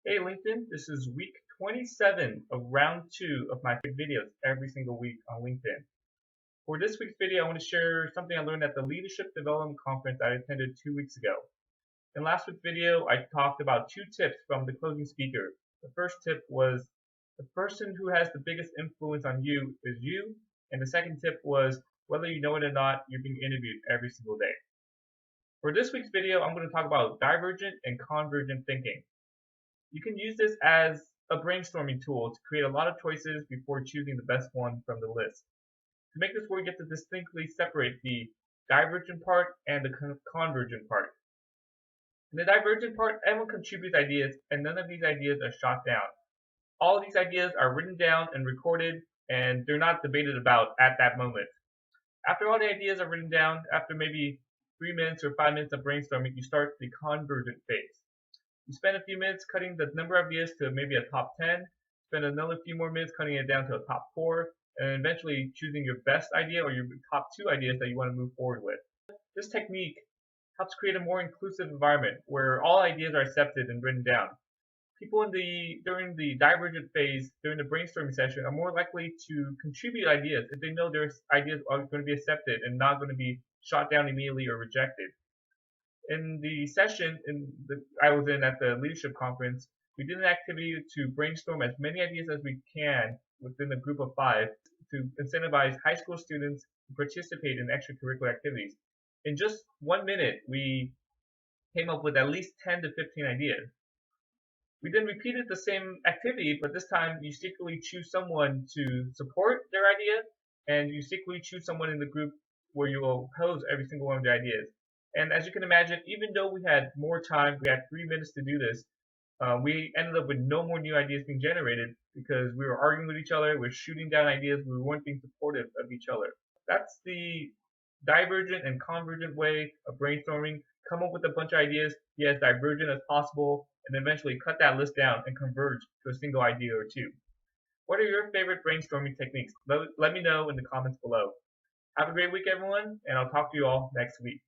Hey LinkedIn, this is week 27 of round 2 of my videos every single week on LinkedIn. For this week's video, I want to share something I learned at the Leadership Development Conference I attended 2 weeks ago. In last week's video, I talked about 2 tips from the closing speaker. The first tip was the person who has the biggest influence on you is you, and the second tip was whether you know it or not, you're being interviewed every single day. For this week's video, I'm going to talk about divergent and convergent thinking. You can use this as a brainstorming tool to create a lot of choices before choosing the best one from the list. To make this work, you get to distinctly separate the divergent part and the convergent part. In the divergent part, everyone contributes ideas, and none of these ideas are shot down. All of these ideas are written down and recorded, and they're not debated about at that moment. After all the ideas are written down, after maybe 3 minutes or 5 minutes of brainstorming, you start the convergent phase. You spend a few minutes cutting the number of ideas to maybe a top 10, spend another few more minutes cutting it down to a top 4, and eventually choosing your best idea or your top 2 ideas that you want to move forward with. This technique helps create a more inclusive environment where all ideas are accepted and written down. People during the divergent phase, during the brainstorming session, are more likely to contribute ideas if they know their ideas are going to be accepted and not going to be shot down immediately or rejected. In the session I was in at the leadership conference, we did an activity to brainstorm as many ideas as we can within a group of 5 to incentivize high school students to participate in extracurricular activities. In just 1 minute, we came up with at least 10 to 15 ideas. We then repeated the same activity, but this time you secretly choose someone to support their idea, and you secretly choose someone in the group where you will oppose every single one of their ideas. And as you can imagine, even though we had more time, we had 3 minutes to do this, we ended up with no more new ideas being generated because we were arguing with each other, we were shooting down ideas, we weren't being supportive of each other. That's the divergent and convergent way of brainstorming. Come up with a bunch of ideas, be as divergent as possible, and eventually cut that list down and converge to a single idea or 2. What are your favorite brainstorming techniques? Let me know in the comments below. Have a great week, everyone, and I'll talk to you all next week.